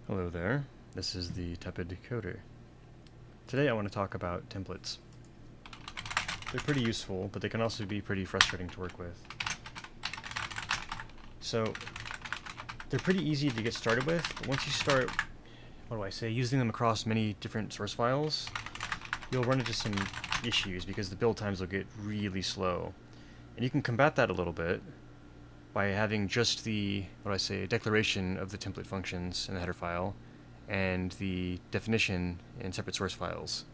Hello there, this is the Tepid Coder. Today I want to talk about templates. They're pretty useful, but they can also be pretty frustrating to work with. So, they're pretty easy to get started with, but once you start, using them across many different source files, you'll run into some issues because the build times will get really slow. And you can combat that a little bit by having just the, declaration of the template functions in the header file and the definition in separate source files.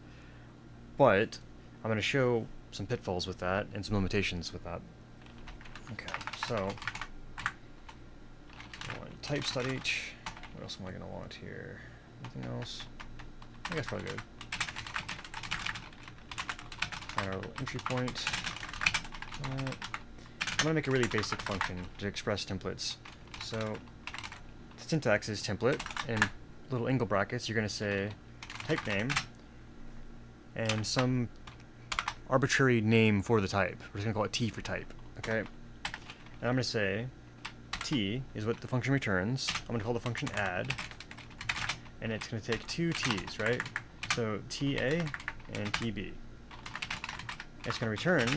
But I'm going to show some pitfalls with that and some limitations with that. Okay, so I want types.h. What else am I going to want here? Anything else? I guess probably good. Find our little entry point. I'm going to make a really basic function to express templates. So the syntax is template, and little angle brackets, you're going to say type name and some arbitrary name for the type. We're just going to call it T for type, okay? And I'm going to say T is what the function returns. I'm going to call the function add, and it's going to take two T's, right? So TA and TB. It's going to return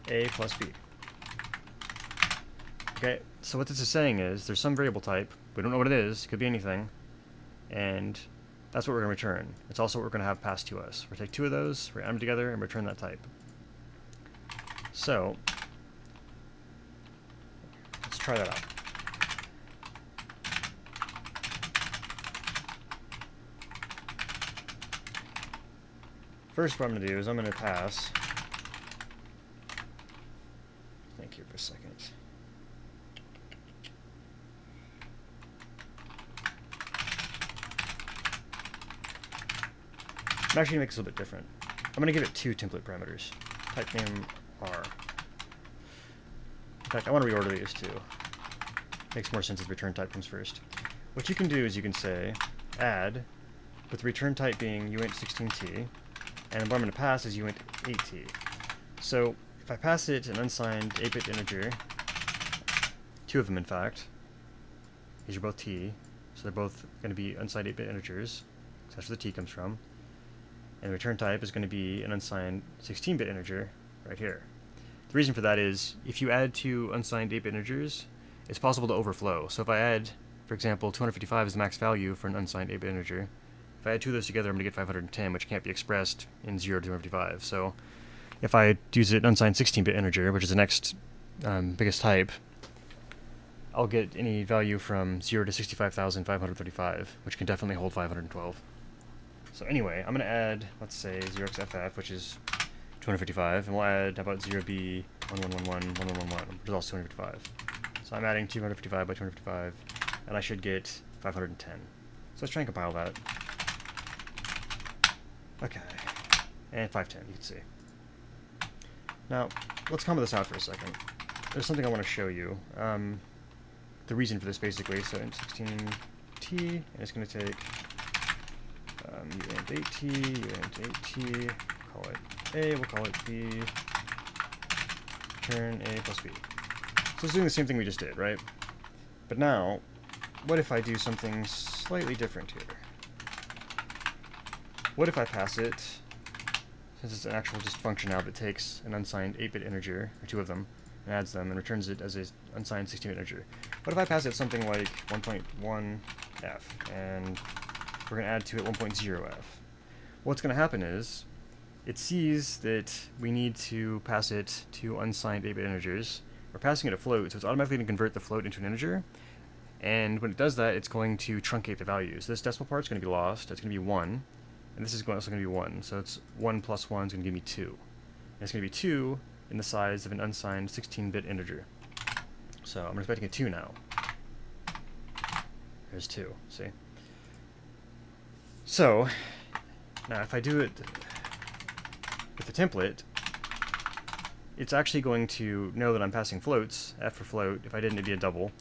A plus B. Okay, so what this is saying is there's some variable type, we don't know what it is, it could be anything, and that's what we're going to return. It's also what we're going to have passed to us. We're going to take two of those, we're going to add them together, and return that type. So, let's try that out. First, what I'm going to do is I'm going to pass. Thank you for a second. I'm actually going to make this a little bit different. I'm going to give it two template parameters. Type name R. In fact, I want to reorder these two. Makes more sense if the return type comes first. What you can do is you can say add, with the return type being uint16t, and what I'm going to pass is uint8t. So if I pass it an unsigned 8-bit integer, two of them in fact, these are both t, so they're both going to be unsigned 8-bit integers, so that's where the t comes from. And the return type is going to be an unsigned 16-bit integer right here. The reason for that is if you add two unsigned 8-bit integers, it's possible to overflow. So if I add, for example, 255 is the max value for an unsigned 8-bit integer. If I add two of those together, I'm going to get 510, which can't be expressed in 0 to 255. So if I use an unsigned 16-bit integer, which is the next biggest type, I'll get any value from 0 to 65,535, which can definitely hold 512. So anyway, I'm going to add, let's say, 0xff, which is 255, and we'll add, how about 0b, 1111, 1111, which is also 255. So I'm adding 255 by 255, and I should get 510. So let's try and compile that. Okay, and 510, you can see. Now, let's comment this out for a second. There's something I want to show you. The reason for this, basically, so in 16t, and it's going to take uint8t, uint8t, call it A, we'll call it B, return A plus B. So it's doing the same thing we just did, right? But now, what if I do something slightly different here? What if I pass it, since it's an actual just function now that takes an unsigned 8-bit integer, or two of them, and adds them, and returns it as an unsigned 16-bit integer. What if I pass it something like 1.1f, and we're going to add to it 1.0f. What's going to happen is, it sees that we need to pass it to unsigned 8-bit integers. We're passing it a float, so it's automatically going to convert the float into an integer. And when it does that, it's going to truncate the values. This decimal part is going to be lost. It's going to be 1. And this is also going to be 1. So it's 1 plus 1 is going to give me 2. And it's going to be 2 in the size of an unsigned 16-bit integer. So I'm expecting a 2 now. There's 2, see? So, now if I do it with the template, it's actually going to know that I'm passing floats, f for float. If I didn't, it'd be a double.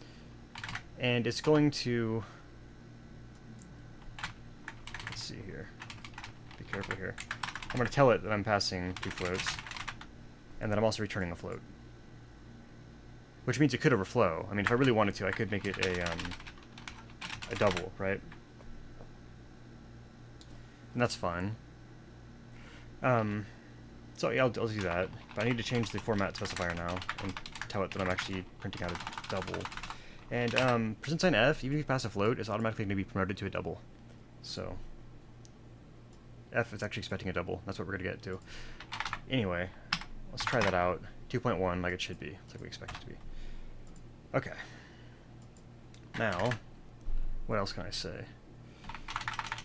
And it's going to, let's see here, be careful here. I'm going to tell it that I'm passing two floats, and that I'm also returning a float. Which means it could overflow. I mean, if I really wanted to, I could make it a a double, right? And that's fine. So yeah, I'll do that. But I need to change the format specifier now and tell it that I'm actually printing out a double. And percent sign F, even if you pass a float, is automatically going to be promoted to a double. So F is actually expecting a double. That's what we're going to get to. Anyway, let's try that out. 2.1 like it should be. It's like we expect it to be. Okay. Now, what else can I say?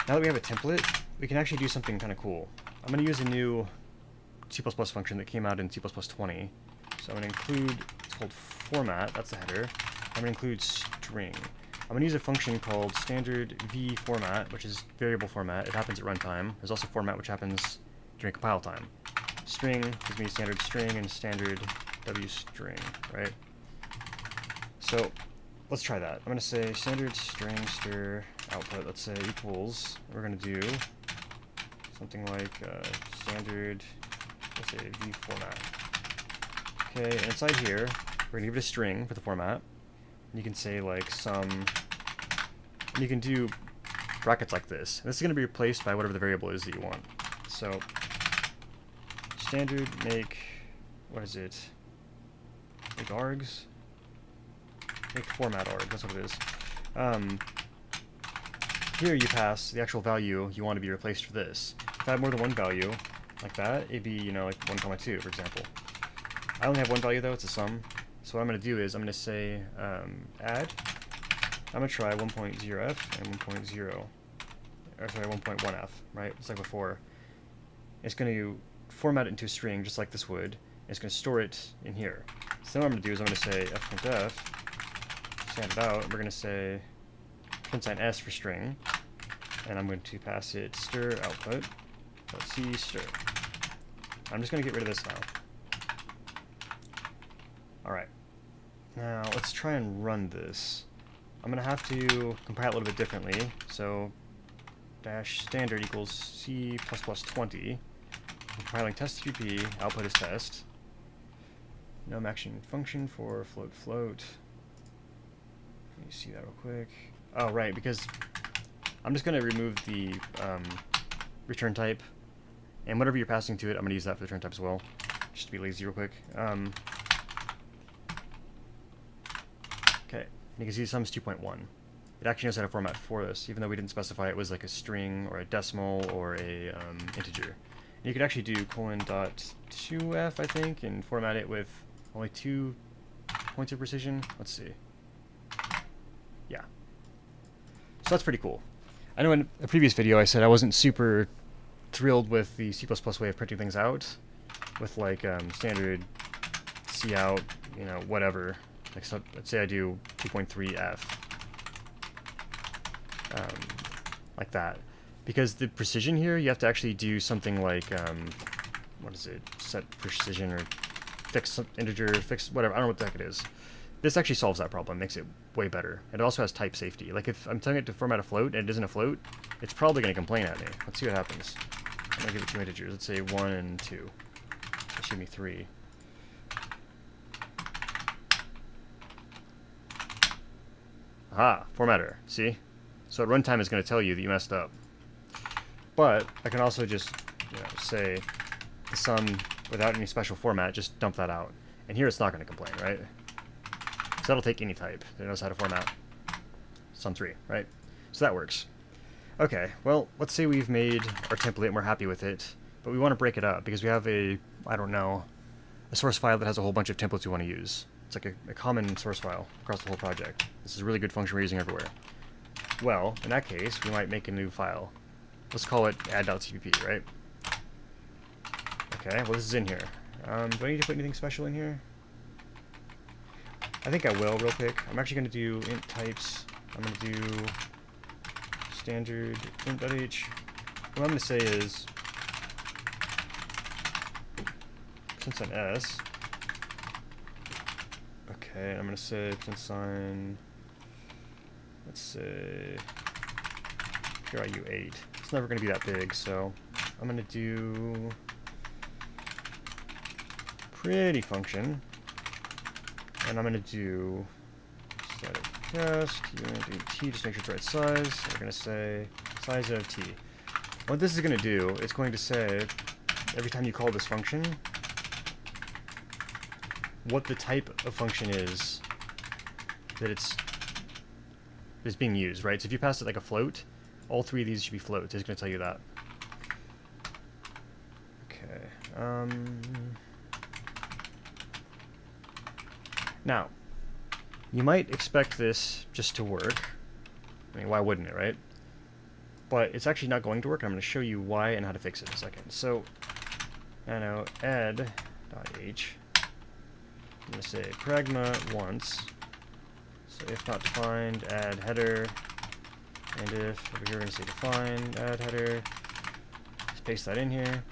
Now that we have a template, we can actually do something kind of cool. I'm going to use a new C++ function that came out in C++20. So I'm going to include, it's called format, that's the header. I'm going to include string. I'm going to use a function called standard v format, which is variable format. It happens at runtime. There's also format which happens during compile time. String gives me standard string and standard w string, right? So let's try that. I'm going to say standard string stir output, let's say equals, we're going to do something like standard, let's say v format. Okay, and inside here, we're going to give it a string for the format. And you can say like some, and you can do brackets like this. And this is going to be replaced by whatever the variable is that you want. So standard make, what is it? Make args? Make format arg, that's what it is. Here you pass the actual value you want to be replaced for this. If I have more than one value, like that, it'd be, you know, like 1,2, for example. I only have one value though, it's a sum. So what I'm going to do is I'm going to say add. I'm going to try 1.0f and 1.0, or sorry, 1.1f, right? Just like before. It's going to format it into a string just like this would. It's going to store it in here. So what I'm going to do is I'm going to say f.f, stand it out, and we're going to say print sign s for string, and I'm going to pass it stir output, .c stir. I'm just going to get rid of this now. Alright, now let's try and run this. I'm going to have to compile it a little bit differently, so dash standard equals C++ 20. I'm compiling test TP, output is test. No action function for float. Let me see that real quick. Oh, right, because I'm just going to remove the return type, and whatever you're passing to it, I'm going to use that for the return type as well, just to be lazy real quick. Okay, you can see sum is 2.1. It actually knows how to format for this, even though we didn't specify it was like a string or a decimal or a integer. And you could actually do :2f, I think, and format it with only 2 points of precision. Let's see. Yeah. So that's pretty cool. I know in a previous video I said I wasn't super thrilled with the C++ way of printing things out, with like standard cout, you know, whatever. Like, so let's say I do 2.3f, like that. Because the precision here, you have to actually do something like, what is it, set precision or fix integer, fix whatever, I don't know what the heck it is. This actually solves that problem, makes it way better. It also has type safety. Like if I'm telling it to format a float and it isn't a float, it's probably going to complain at me. Let's see what happens. I'm going to give it 2 integers. Let's say 1 and 2. That should be 3. Aha, formatter, see? So at runtime it's going to tell you that you messed up. But I can also just, you know, say the sum without any special format, just dump that out. And here it's not going to complain, right? So that'll take any type that knows how to format sum3, right? So that works. Okay, well, let's say we've made our template and we're happy with it, but we want to break it up because we have a, I don't know, a source file that has a whole bunch of templates we want to use. It's like a common source file across the whole project. This is a really good function we're using everywhere. Well, in that case, we might make a new file. Let's call it add.cpp, right? Okay, well this is in here. Do I need to put anything special in here? I think I will real quick. I'm actually going to do int types. I'm going to do standard int.h. What I'm going to say is, since an s, okay, I'm going to say sign, let's say, here I u8. It's never going to be that big, so I'm going to do pretty function, and I'm going to do static cast uint t, just make sure it's the right size. We're going to say size of t. What this is going to do, it's going to say every time you call this function, what the type of function is that it's being used, right? So if you pass it like a float, all three of these should be floats. It's going to tell you that. Okay. Now, you might expect this just to work. I mean, why wouldn't it, right? But it's actually not going to work. I'm going to show you why and how to fix it in a second. So, nano add.h. I'm going to say pragma once. So if not defined, add header. And if over here we're going to say define, add header. Just paste that in here.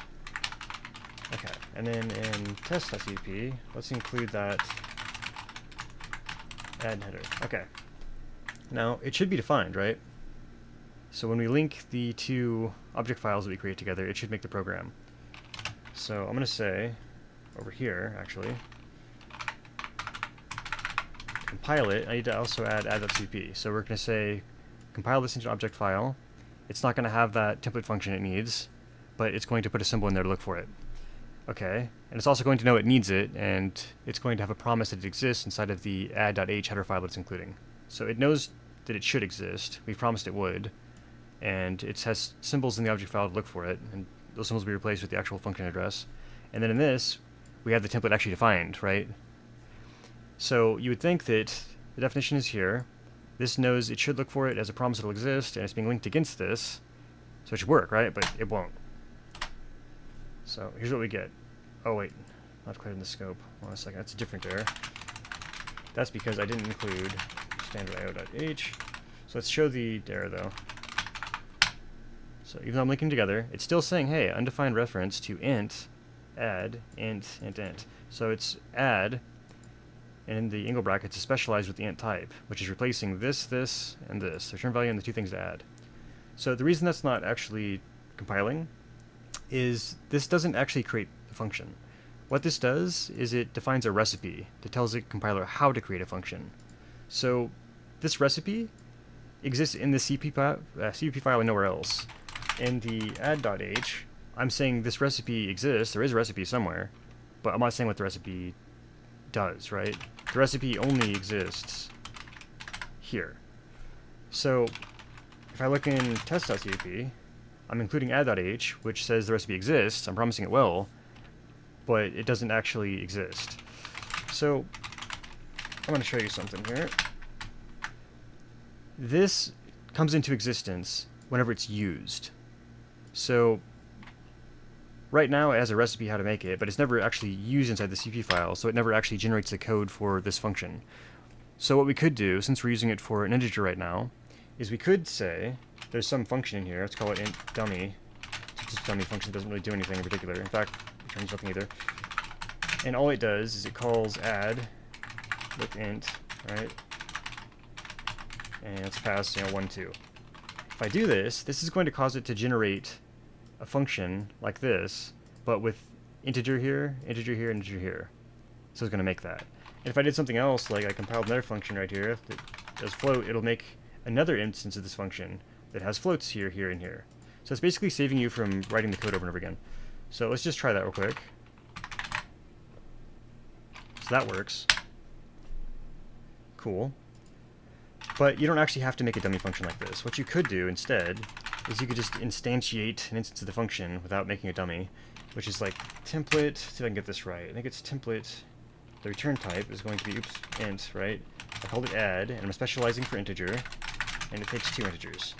Okay, and then in test.cp, let's include that add header. Okay. Now, it should be defined, right? So when we link the two object files that we create together, it should make the program. So I'm going to say, over here, actually, compile it. I need to also add add.cp. So we're going to say, compile this into an object file. It's not going to have that template function it needs, but it's going to put a symbol in there to look for it. Okay, and it's also going to know it needs it, and it's going to have a promise that it exists inside of the add.h header file that it's including. So it knows that it should exist. We promised it would, and it has symbols in the object file to look for it, and those symbols will be replaced with the actual function address. And then in this, we have the template actually defined, right? So you would think that the definition is here. This knows it should look for it as a promise it will exist, and it's being linked against this, so it should work, right? But it won't. So here's what we get. Oh wait, not quite in the scope. Hold on a second, that's a different error. That's because I didn't include standard io.h. So let's show the error though. So even though I'm linking together, it's still saying, hey, undefined reference to int, add, int. So it's add, and in the angle brackets is specialized with the int type, which is replacing this, and this. The return value and the two things to add. So the reason that's not actually compiling is this doesn't actually create a function. What this does is it defines a recipe that tells the compiler how to create a function. So this recipe exists in the CP file and nowhere else. In the add.h, I'm saying this recipe exists. There is a recipe somewhere, but I'm not saying what the recipe does, right? The recipe only exists here. So if I look in test.cp, I'm including add.h, which says the recipe exists. I'm promising it will, but it doesn't actually exist. So I'm going to show you something here. This comes into existence whenever it's used. So right now it has a recipe how to make it, but it's never actually used inside the CP file, so it never actually generates the code for this function. So what we could do, since we're using it for an integer right now, is we could say there's some function in here. Let's call it int dummy. This dummy function doesn't really do anything in particular. In fact, it returns nothing either. And all it does is it calls add with int, right? And let's pass 1, 2. If I do this, this is going to cause it to generate a function like this, but with integer here, integer here, integer here. So it's going to make that. And if I did something else, like I compiled another function right here that does float, it'll make another instance of this function that has floats here, here, and here. So it's basically saving you from writing the code over and over again. So let's just try that real quick. So that works. Cool. But you don't actually have to make a dummy function like this. What you could do instead is you could just instantiate an instance of the function without making a dummy, which is like template. See if I can get this right. I think it's template. The return type is going to be int, right? I called it add, and I'm specializing for integer, and it takes 2 integers.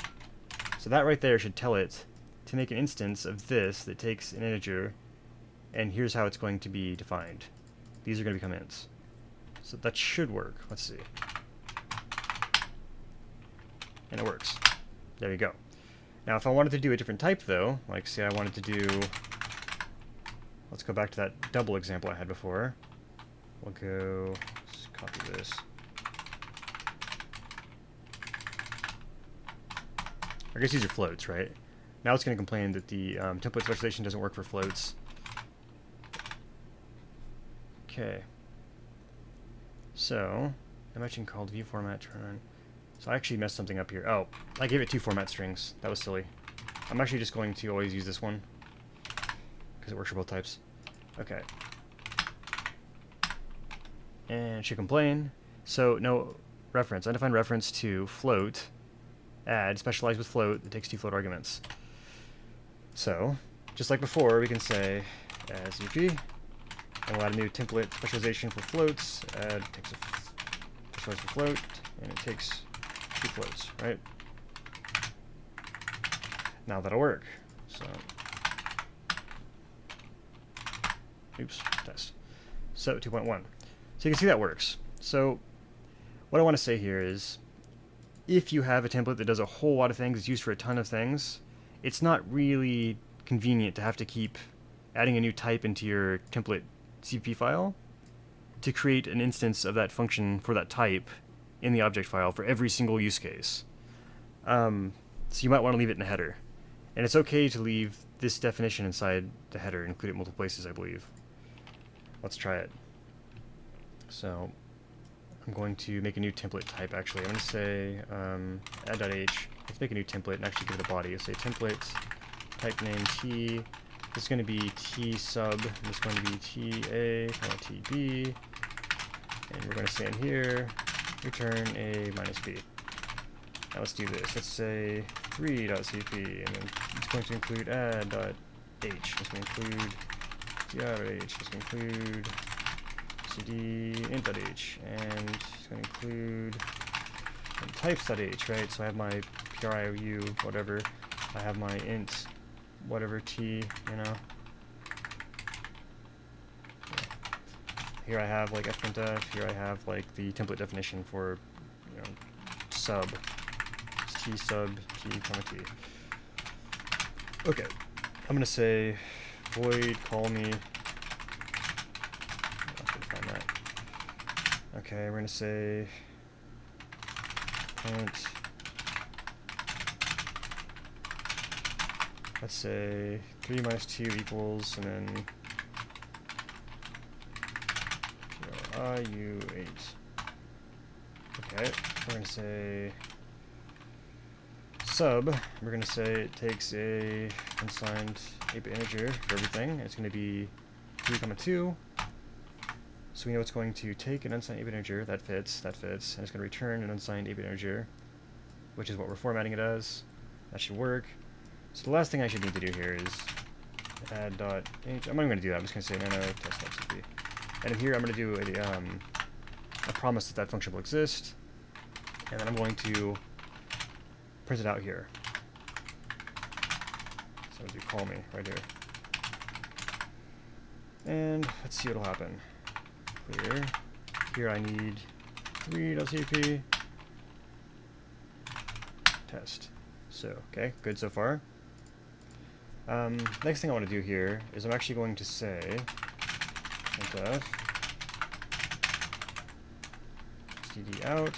So that right there should tell it to make an instance of this that takes an integer, and here's how it's going to be defined. These are going to become ints. So that should work. Let's see. And it works. There you go. Now if I wanted to do a different type though, like say I wanted to do, let's go back to that double example I had before. We'll go, let's copy this. I guess these are floats, right? Now it's going to complain that the template specialization doesn't work for floats. Okay. So, I mentioned called view format turn on. So I actually messed something up here. Oh, I gave it 2 format strings. That was silly. I'm actually just going to always use this one because it works for both types. Okay. And should complain. So no reference. Undefined reference to float. Add specialize with float. It takes 2 float arguments. So just like before, we can say as EP, and we'll add a new template specialization for floats. Add takes a specialize for float, and it takes 2 floats, right? Now that'll work. So, oops, test. So 2.1. So you can see that works. So what I want to say here is, if you have a template that does a whole lot of things, it's used for a ton of things, it's not really convenient to have to keep adding a new type into your template CP file to create an instance of that function for that type in the object file for every single use case. So you might want to leave it in a header. And it's okay to leave this definition inside the header, include it in multiple places, I believe. Let's try it. So I'm going to make a new template type, actually. I'm going to say add.h. Let's make a new template and actually give it a body. Let's say template, type name t. This is going to be t sub. This is going to be ta, tb. And we're going to say in here, return a minus b. Now let's do this. Let's say 3.cp, and then it's going to include add.h. It's going to include tr.h. It's going to include cd int.h, and it's going to include types.h, right? So I have my priou whatever. I have my int whatever t, you know. Here I have like fprintf. Here I have like the template definition for, you know, sub. It's t sub t comma t. Okay, I'm gonna say void call me. Find that. Okay, we're gonna say print. Let's say 3 minus 2 equals, and then IU8. Okay, we're going to say sub. We're going to say it takes a unsigned 8-bit integer for everything. It's going to be 3, 2. So we know it's going to take an unsigned 8-bit integer. That fits, and it's going to return an unsigned 8-bit integer, which is what we're formatting it as. That should work. So the last thing I should need to do here is add.h. I'm not even going to do that. I'm just going to say nano test.cp. And in here I'm going to do a promise that that function will exist. And then I'm going to print it out here. So I'll do call me right here. And let's see what'll happen. Clear. Here I need 3.cp. Test. So, okay, good so far. Next thing I want to do here is I'm actually going to say printf std out.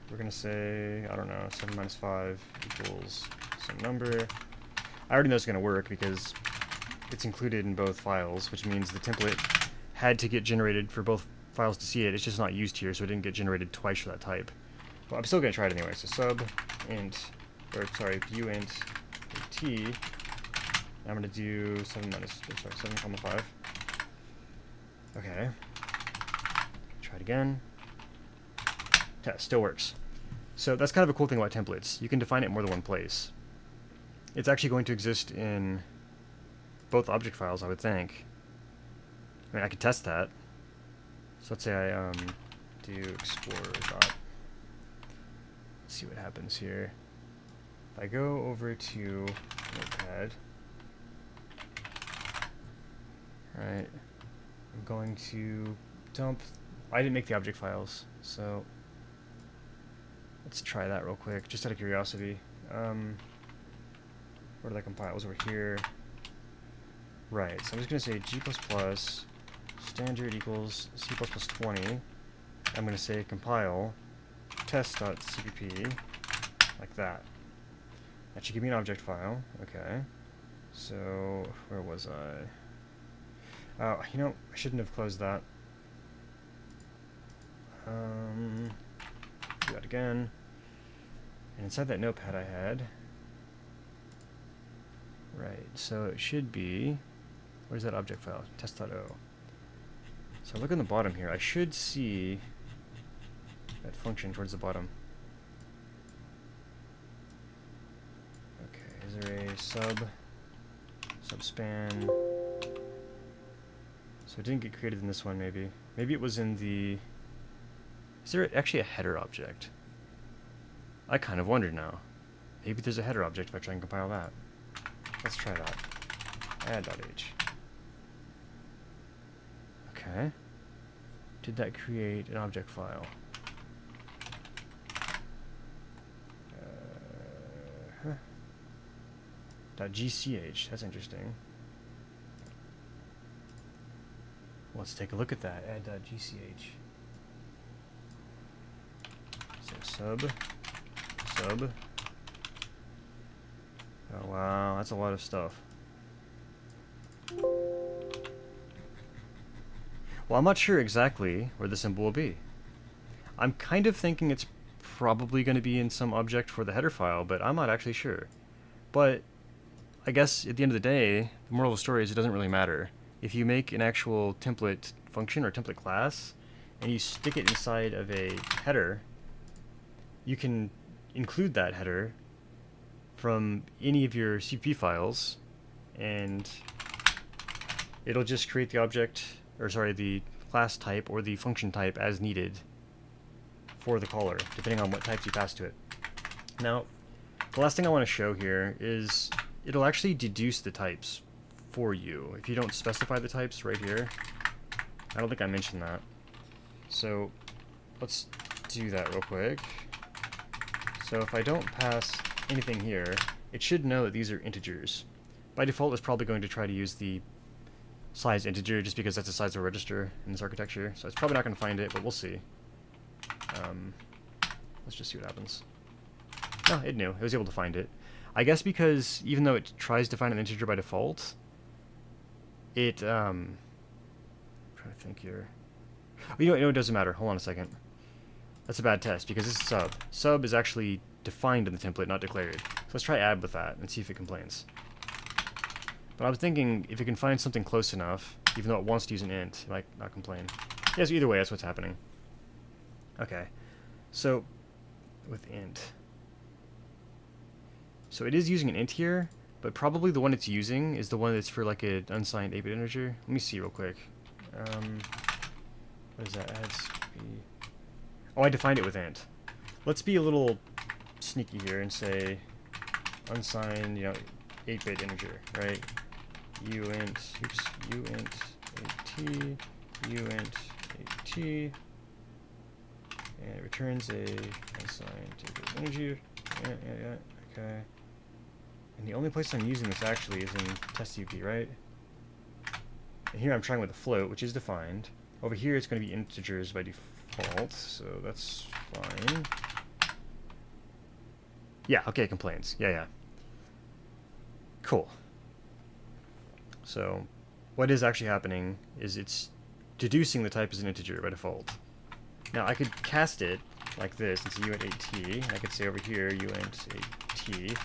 We're going to say, I don't know, 7 minus 5 equals some number. I already know it's going to work because it's included in both files, which means the template had to get generated for both files to see it. It's just not used here, so it didn't get generated twice for that type. But I'm still going to try it anyway. So sub int, or sorry, view int t. I'm going to do 7 comma 5. Okay. Try it again. Test, still works. So that's kind of a cool thing about templates. You can define it in more than one place. It's actually going to exist in both object files, I would think. I mean, I could test that. So let's say I do explorer dot. Let's see what happens here. If I go over to Notepad, right, I'm going to dump. I didn't make the object files, so let's try that real quick, just out of curiosity. Where did I compile? It was over here. Right, so I'm just going to say g++ standard equals c++20. I'm going to say compile test.cpp, like that. That should give me an object file. Okay. So, where was I? Oh, you know, I shouldn't have closed that. Do that again. And inside that notepad I had, right, so it should be, where's that object file? Test.o. So look on the bottom here. I should see that function towards the bottom. Okay, is there a subspan? So it didn't get created in this one, maybe. Maybe it was in the... Is there actually a header object? I kind of wonder now. Maybe there's a header object if I try and compile that. Let's try that. Add.h. Okay. Did that create an object file? .gch, that's interesting. Let's take a look at that. Add.gch. So sub. Oh wow, that's a lot of stuff. Well, I'm not sure exactly where the symbol will be. I'm kind of thinking it's probably going to be in some object for the header file, but I'm not actually sure. But I guess at the end of the day, the moral of the story is it doesn't really matter. If you make an actual template function or template class, and you stick it inside of a header, you can include that header from any of your CP files, and it'll just create the object, or sorry, the class type or the function type as needed for the caller, depending on what types you pass to it. Now, the last thing I want to show here is it'll actually deduce the types for you if you don't specify the types right here. I don't think I mentioned that. So let's do that real quick. So if I don't pass anything here, it should know that these are integers. By default, it's probably going to try to use the size integer just because that's the size of a register in this architecture. So it's probably not going to find it, but we'll see. Let's just see what happens. Oh, it knew. It was able to find it. I guess because even though it tries to find an integer by default, it, I'm trying to think here. Oh, you know, it doesn't matter. Hold on a second. That's a bad test because this is sub. Sub is actually defined in the template, not declared. So let's try add with that and see if it complains. But I was thinking if it can find something close enough, even though it wants to use an int, it might not complain. Yeah, so either way, that's what's happening. Okay. So, with int. So it is using an int here, but probably the one it's using is the one that's for like an unsigned 8-bit integer. Let me see real quick. What is that? Add speed. Oh, I defined it with int. Let's be a little sneaky here and say unsigned, 8-bit integer, right? uint, uint 8t, uint 8t, and it returns a unsigned 8-bit integer. Yeah, okay. And the only place I'm using this actually is in test.up, right? And here I'm trying with a float, which is defined. Over here it's going to be integers by default, so that's fine. Yeah, okay, it complains. Yeah. Cool. So, what is actually happening is it's deducing the type as an integer by default. Now, I could cast it like this. It's a uint 8t. I could say over here, uint 8t.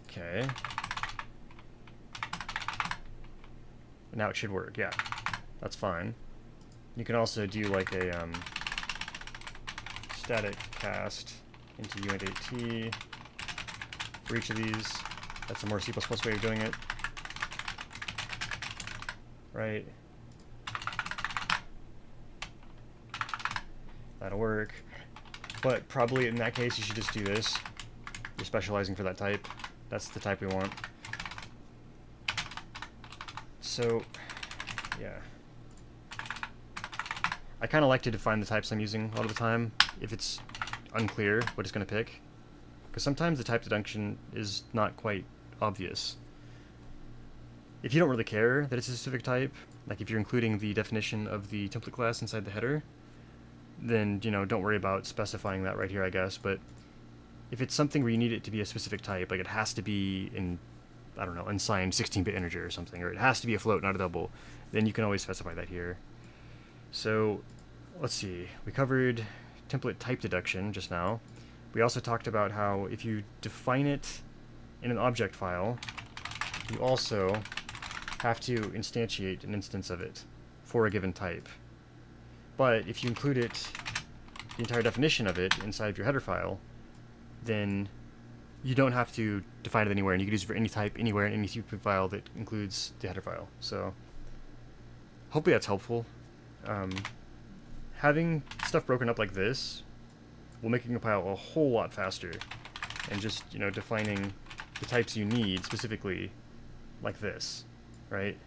Okay. Now it should work, yeah. That's fine. You can also do like a static cast into uint 8t for each of these. That's a more C++ way of doing it. Right. That'll work. But probably in that case you should just do this. You're specializing for that type. That's the type we want. So, yeah. I kind of like to define the types I'm using a lot of the time if it's unclear what it's going to pick. Because sometimes the type deduction is not quite obvious. If you don't really care that it's a specific type, like if you're including the definition of the template class inside the header, then, don't worry about specifying that right here, I guess. But if it's something where you need it to be a specific type, like it has to be in, I don't know, unsigned 16-bit integer or something, or it has to be a float, not a double, then you can always specify that here. So, let's see. We covered template type deduction just now. We also talked about how if you define it in an object file, you also have to instantiate an instance of it for a given type. But if you include it, the entire definition of it inside of your header file, then you don't have to define it anywhere, and you can use it for any type anywhere in any CP file that includes the header file. So hopefully that's helpful. Having stuff broken up like this will make you compile a whole lot faster, and just, you know, defining the types you need specifically like this, right?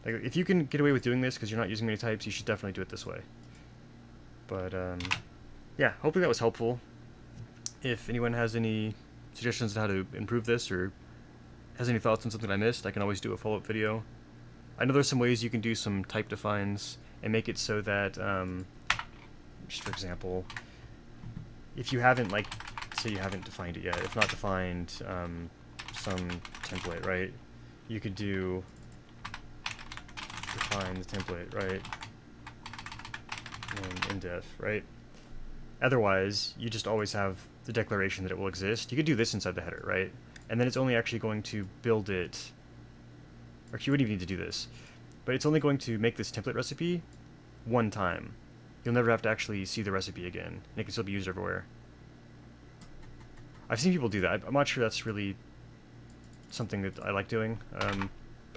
Like, if you can get away with doing this because you're not using many types, you should definitely do it this way. But yeah, hopefully that was helpful. If anyone has any suggestions on how to improve this, or has any thoughts on something I missed, I can always do a follow-up video. I know there's some ways you can do some type defines and make it so that, just for example, if you haven't, like, say you haven't defined it yet, if not defined some template, right, you could do define the template, right, and indef, right? Otherwise, you just always have the declaration that it will exist. You could do this inside the header, right? And then it's only actually going to build it, or you wouldn't even need to do this, but it's only going to make this template recipe one time. You'll never have to actually see the recipe again, and it can still be used everywhere. I've seen people do that. I'm not sure that's really something that I like doing.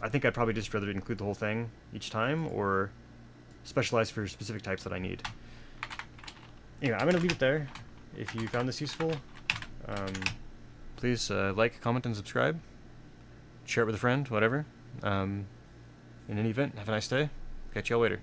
I think I'd probably just rather include the whole thing each time, or specialize for specific types that I need. Anyway, I'm going to leave it there. If you found this useful, please like, comment, and subscribe. Share it with a friend, whatever. In any event, have a nice day. Catch y'all later.